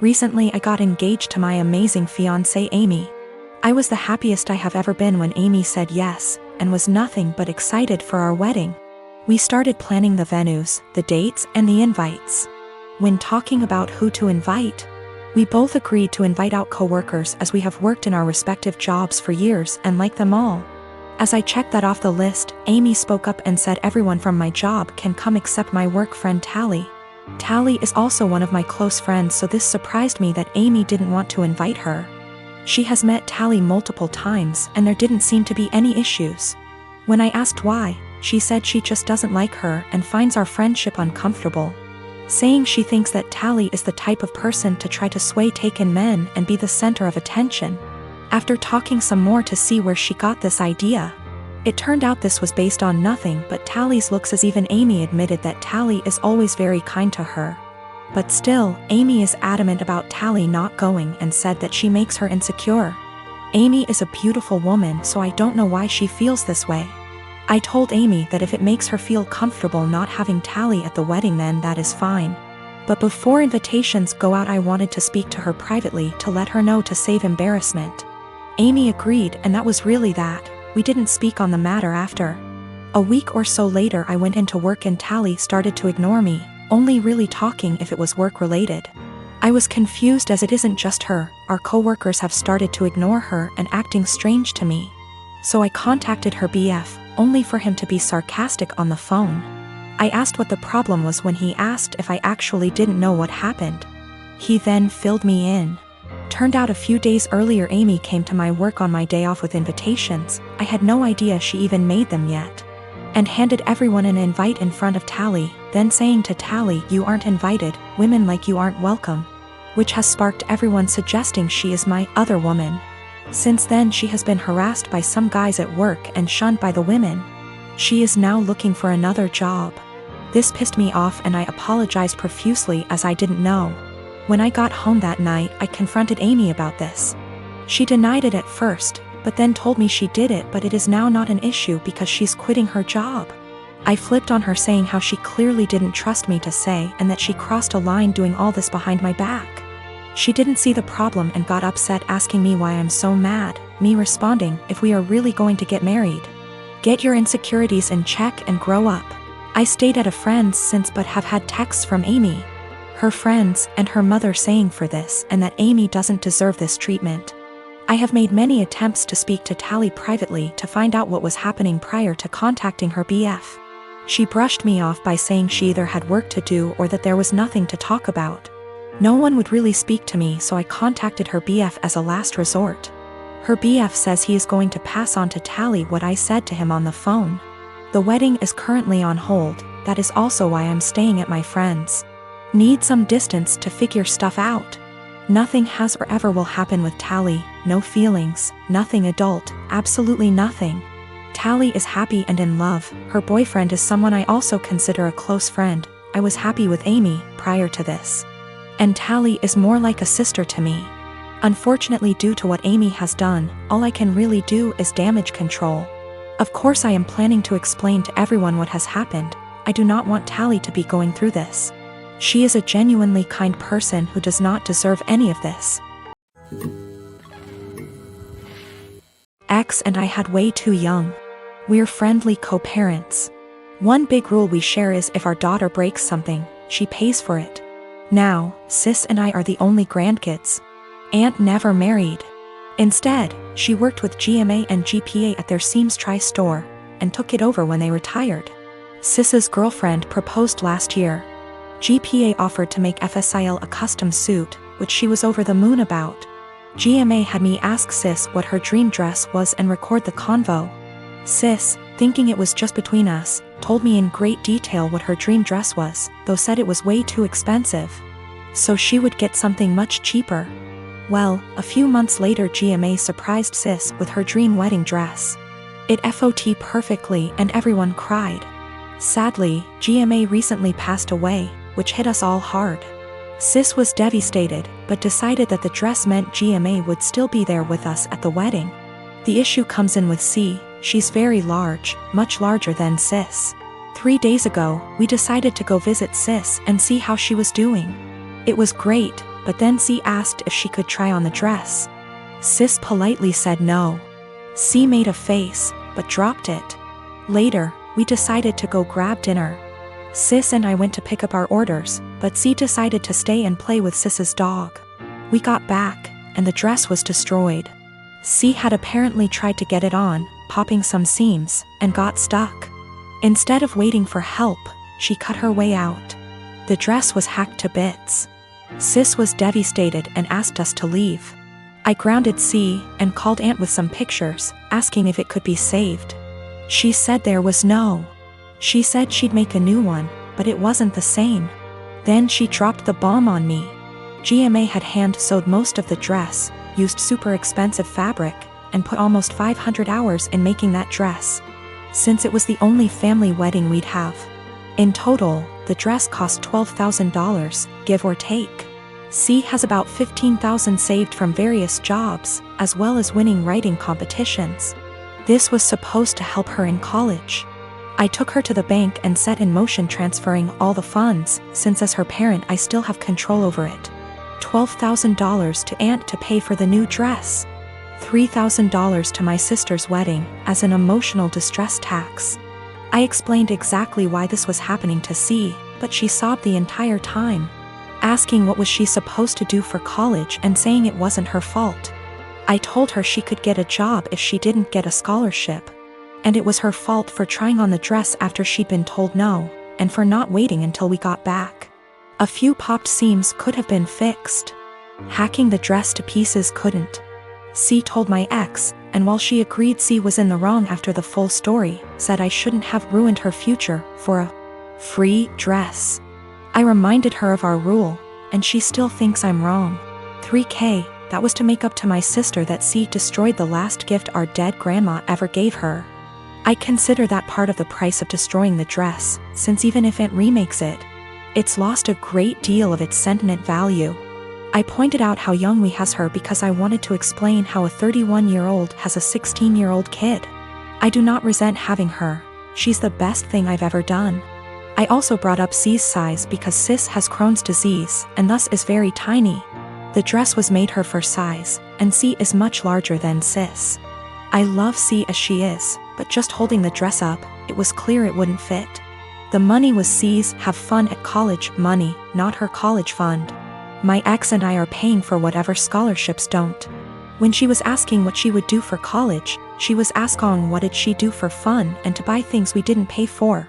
Recently I got engaged to my amazing fiancée Amy. I was the happiest I have ever been when Amy said yes, and was nothing but excited for our wedding. We started planning the venues, the dates, and the invites. When talking about who to invite, we both agreed to invite out coworkers as we have worked in our respective jobs for years and like them all. As I checked that off the list, Amy spoke up and said everyone from my job can come except my work friend Tally. Tally is also one of my close friends, so this surprised me that Amy didn't want to invite her. She has met Tally multiple times and there didn't seem to be any issues. When I asked why, she said she just doesn't like her and finds our friendship uncomfortable, saying she thinks that Tally is the type of person to try to sway taken men and be the center of attention. After talking some more to see where she got this idea, it turned out this was based on nothing but Tally's looks, as even Amy admitted that Tally is always very kind to her. But still, Amy is adamant about Tally not going and said that she makes her insecure. Amy is a beautiful woman, so I don't know why she feels this way. I told Amy that if it makes her feel comfortable not having Tally at the wedding, then that is fine. But before invitations go out, I wanted to speak to her privately to let her know to save embarrassment. Amy agreed, and that was really that. We didn't speak on the matter after. A week or so later I went into work and Tally started to ignore me, only really talking if it was work related. I was confused as it isn't just her, our coworkers have started to ignore her and acting strange to me. So I contacted her BF, only for him to be sarcastic on the phone. I asked what the problem was when he asked if I actually didn't know what happened. He then filled me in. Turned out a few days earlier Amy came to my work on my day off with invitations. I had no idea she even made them yet. And handed everyone an invite in front of Tally, then saying to Tally, "You aren't invited, women like you aren't welcome," which has sparked everyone suggesting she is my other woman. Since then she has been harassed by some guys at work and shunned by the women. She is now looking for another job. This pissed me off and I apologized profusely as I didn't know. When I got home that night, I confronted Amy about this. She denied it at first, but then told me she did it, but it is now not an issue because she's quitting her job. I flipped on her, saying how she clearly didn't trust me to say and that she crossed a line doing all this behind my back. She didn't see the problem and got upset, asking me why I'm so mad, me responding, "If we are really going to get married, get your insecurities in check and grow up." I stayed at a friend's since but have had texts from Amy, her friends, and her mother saying for this and that Amy doesn't deserve this treatment. I have made many attempts to speak to Tally privately to find out what was happening prior to contacting her BF. She brushed me off by saying she either had work to do or that there was nothing to talk about. No one would really speak to me, so I contacted her BF as a last resort. Her BF says he is going to pass on to Tally what I said to him on the phone. The wedding is currently on hold, that is also why I'm staying at my friend's. Need some distance to figure stuff out. Nothing has or ever will happen with Tally, no feelings, nothing adult, absolutely nothing. Tally is happy and in love, her boyfriend is someone I also consider a close friend. I was happy with Amy prior to this. And Tally is more like a sister to me. Unfortunately, due to what Amy has done, all I can really do is damage control. Of course I am planning to explain to everyone what has happened. I do not want Tally to be going through this. She is a genuinely kind person who does not deserve any of this. X and I had way too young. We're friendly co-parents. One big rule we share is if our daughter breaks something, she pays for it. Now, sis and I are the only grandkids. Aunt never married. Instead, she worked with GMA and GPA at their Seams Tri-store, and took it over when they retired. Sis's girlfriend proposed last year. GPA offered to make FSIL a custom suit, which she was over the moon about. GMA had me ask Sis what her dream dress was and record the convo. Sis, thinking it was just between us, told me in great detail what her dream dress was, though said it was way too expensive. So she would get something much cheaper. Well, a few months later GMA surprised Sis with her dream wedding dress. It FOT perfectly and everyone cried. Sadly, GMA recently passed away, which hit us all hard. Sis was devastated, but decided that the dress meant GMA would still be there with us at the wedding. The issue comes in with C. She's very large, much larger than Sis. 3 days ago, we decided to go visit Sis and see how she was doing. It was great, But then C asked if she could try on the dress. Sis politely said no. C made a face, but dropped it. Later, we decided to go grab dinner. Sis and I went to pick up our orders, but C decided to stay and play with Sis's dog. We got back, and the dress was destroyed. C had apparently tried to get it on, popping some seams, and got stuck. Instead of waiting for help, she cut her way out. The dress was hacked to bits. Sis was devastated and asked us to leave. I grounded C and called Aunt with some pictures, asking if it could be saved. She said there was no. She said she'd make a new one, but it wasn't the same. Then she dropped the bomb on me. GMA had hand-sewed most of the dress, used super expensive fabric, and put almost 500 hours in making that dress. Since it was the only family wedding we'd have. In total, the dress cost $12,000, give or take. C has about $15,000 saved from various jobs, as well as winning writing competitions. This was supposed to help her in college. I took her to the bank and set in motion transferring all the funds, since as her parent I still have control over it. $12,000 to Aunt to pay for the new dress. $3,000 to my sister's wedding, as an emotional distress tax. I explained exactly why this was happening to C, but she sobbed the entire time, asking what was she supposed to do for college and saying it wasn't her fault. I told her she could get a job if she didn't get a scholarship. And it was her fault for trying on the dress after she'd been told no, and for not waiting until we got back. A few popped seams could have been fixed. Hacking the dress to pieces couldn't. C told my ex, and while she agreed C was in the wrong after the full story, said I shouldn't have ruined her future for a free dress. I reminded her of our rule, and she still thinks I'm wrong. $3,000, that was to make up to my sister that C destroyed the last gift our dead grandma ever gave her. I consider that part of the price of destroying the dress, since even if Aunt remakes it, it's lost a great deal of its sentiment value. I pointed out how young we has her because I wanted to explain how a 31-year-old has a 16-year-old kid. I do not resent having her. She's the best thing I've ever done. I also brought up C's size because Sis has Crohn's disease and thus is very tiny. The dress was made her for size, and C is much larger than Sis. I love C as she is, but just holding the dress up, it was clear it wouldn't fit. The money was C's have fun at college money, not her college fund. My ex and I are paying for whatever scholarships don't. When she was asking what she would do for college, she was asking what did she do for fun and to buy things we didn't pay for.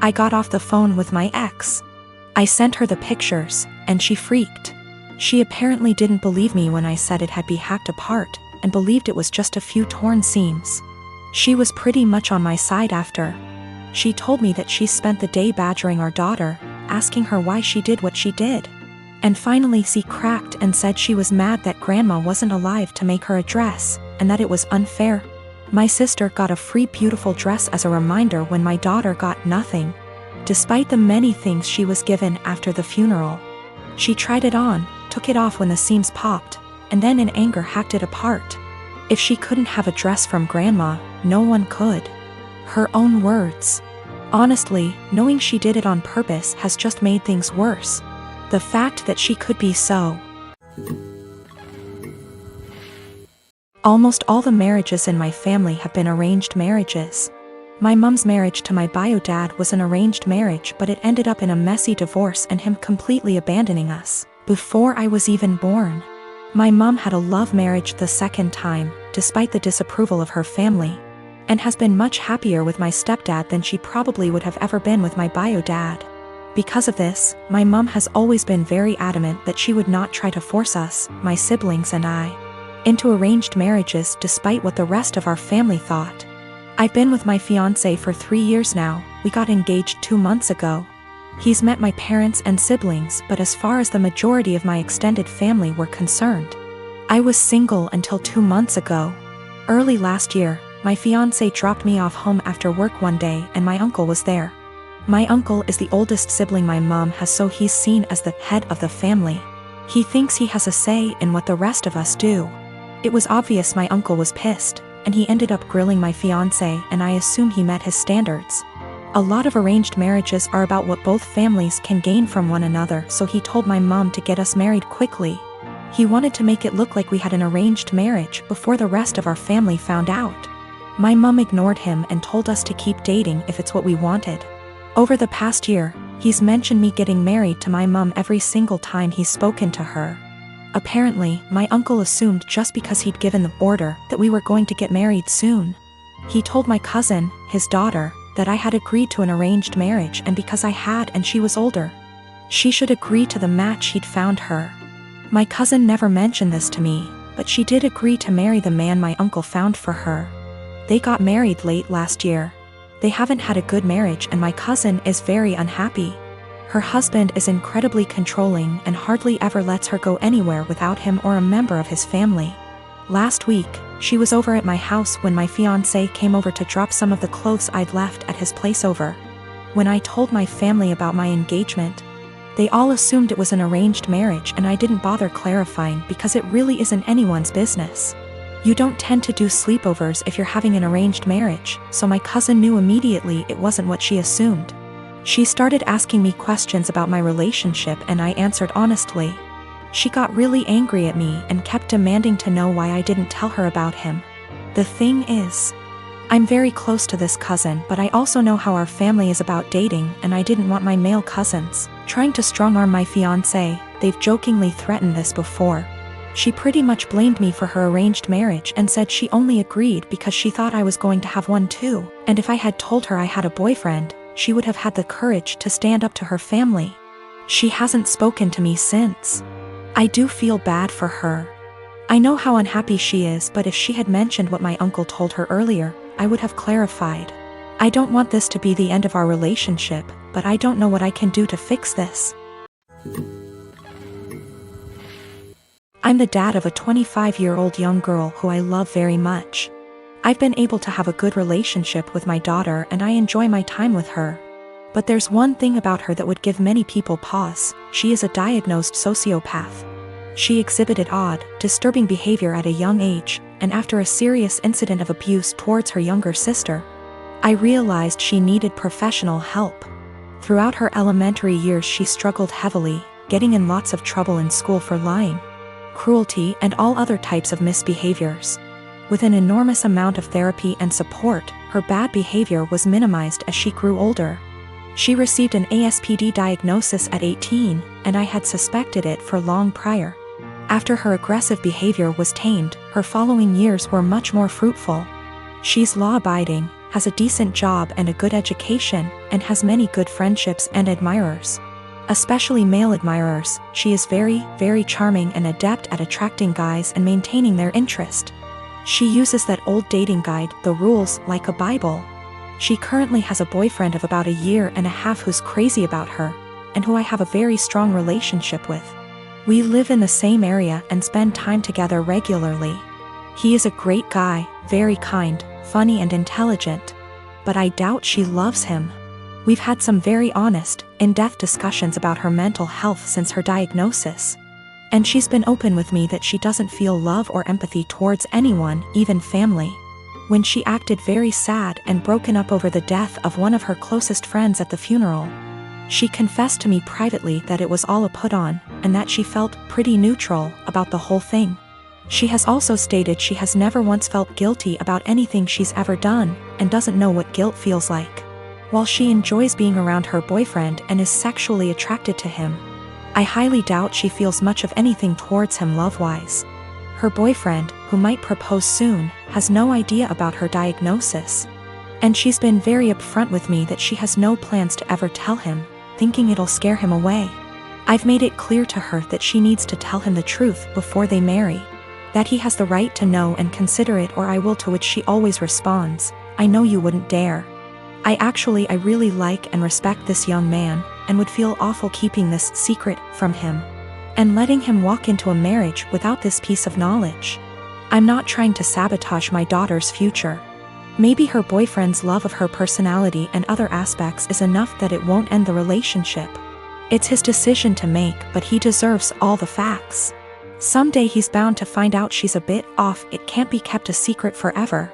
I got off the phone with my ex. I sent her the pictures, and she freaked. She apparently didn't believe me when I said it had been hacked apart, and believed it was just a few torn seams. She was pretty much on my side after. She told me that she spent the day badgering our daughter, asking her why she did what she did. And finally she cracked and said she was mad that grandma wasn't alive to make her a dress, and that it was unfair. My sister got a free beautiful dress as a reminder when my daughter got nothing. Despite the many things she was given after the funeral. She tried it on, took it off when the seams popped, and then in anger hacked it apart. If she couldn't have a dress from grandma, no one could. Her own words. Honestly, knowing she did it on purpose has just made things worse. The fact that she could be so. Almost all the marriages in my family have been arranged marriages. My mom's marriage to my bio dad was an arranged marriage, but it ended up in a messy divorce and him completely abandoning us before I was even born. My mom had a love marriage the second time, despite the disapproval of her family, and has been much happier with my stepdad than she probably would have ever been with my bio dad. Because of this, my mom has always been very adamant that she would not try to force us, my siblings and I, into arranged marriages despite what the rest of our family thought. I've been with my fiancé for 3 years now. We got engaged 2 months ago. He's met my parents and siblings, but as far as the majority of my extended family were concerned, I was single until 2 months ago. Early last year, my fiancé dropped me off home after work one day and my uncle was there. My uncle is the oldest sibling my mom has, so he's seen as the head of the family. He thinks he has a say in what the rest of us do. It was obvious my uncle was pissed, and he ended up grilling my fiancé, and I assume he met his standards. A lot of arranged marriages are about what both families can gain from one another, so he told my mom to get us married quickly. He wanted to make it look like we had an arranged marriage before the rest of our family found out. My mom ignored him and told us to keep dating if it's what we wanted. Over the past year, he's mentioned me getting married to my mom every single time he's spoken to her. Apparently, my uncle assumed just because he'd given the order that we were going to get married soon. He told my cousin, his daughter, that I had agreed to an arranged marriage, and because I had and she was older, she should agree to the match he'd found her. My cousin never mentioned this to me, but she did agree to marry the man my uncle found for her. They got married late last year. They haven't had a good marriage and my cousin is very unhappy. Her husband is incredibly controlling and hardly ever lets her go anywhere without him or a member of his family. Last week, she was over at my house when my fiancé came over to drop some of the clothes I'd left at his place over. When I told my family about my engagement, they all assumed it was an arranged marriage and I didn't bother clarifying because it really isn't anyone's business. You don't tend to do sleepovers if you're having an arranged marriage, so my cousin knew immediately it wasn't what she assumed. She started asking me questions about my relationship and I answered honestly. She got really angry at me and kept demanding to know why I didn't tell her about him. The thing is, I'm very close to this cousin, but I also know how our family is about dating and I didn't want my male cousins trying to strong-arm my fiancé. They've jokingly threatened this before. She pretty much blamed me for her arranged marriage and said she only agreed because she thought I was going to have one too, and if I had told her I had a boyfriend, she would have had the courage to stand up to her family. She hasn't spoken to me since. I do feel bad for her. I know how unhappy she is, but if she had mentioned what my uncle told her earlier, I would have clarified. I don't want this to be the end of our relationship, but I don't know what I can do to fix this. I'm the dad of a 25-year-old young girl who I love very much. I've been able to have a good relationship with my daughter and I enjoy my time with her. But there's one thing about her that would give many people pause. She is a diagnosed sociopath. She exhibited odd, disturbing behavior at a young age, and after a serious incident of abuse towards her younger sister, I realized she needed professional help. Throughout her elementary years she struggled heavily, getting in lots of trouble in school for lying, cruelty, and all other types of misbehaviors. With an enormous amount of therapy and support, her bad behavior was minimized as she grew older. She received an ASPD diagnosis at 18, and I had suspected it for long prior. After her aggressive behavior was tamed, her following years were much more fruitful. She's law-abiding, has a decent job and a good education, and has many good friendships and admirers. Especially male admirers. She is very, very charming and adept at attracting guys and maintaining their interest. She uses that old dating guide, The Rules, like a Bible. She currently has a boyfriend of about a year and a half who's crazy about her, and who I have a very strong relationship with. We live in the same area and spend time together regularly. He is a great guy, very kind, funny and intelligent. But I doubt she loves him. We've had some very honest, in-depth discussions about her mental health since her diagnosis. And she's been open with me that she doesn't feel love or empathy towards anyone, even family. When she acted very sad and broken up over the death of one of her closest friends at the funeral, she confessed to me privately that it was all a put-on, and that she felt pretty neutral about the whole thing. She has also stated she has never once felt guilty about anything she's ever done, and doesn't know what guilt feels like. While she enjoys being around her boyfriend and is sexually attracted to him, I highly doubt she feels much of anything towards him love-wise. Her boyfriend, who might propose soon, has no idea about her diagnosis. And she's been very upfront with me that she has no plans to ever tell him, thinking it'll scare him away. I've made it clear to her that she needs to tell him the truth before they marry. That he has the right to know and consider it, or I will, to which she always responds, "I know you wouldn't dare." I really like and respect this young man, and would feel awful keeping this secret from him, and letting him walk into a marriage without this piece of knowledge. I'm not trying to sabotage my daughter's future. Maybe her boyfriend's love of her personality and other aspects is enough that it won't end the relationship. It's his decision to make, but he deserves all the facts. Someday he's bound to find out she's a bit off. It can't be kept a secret forever.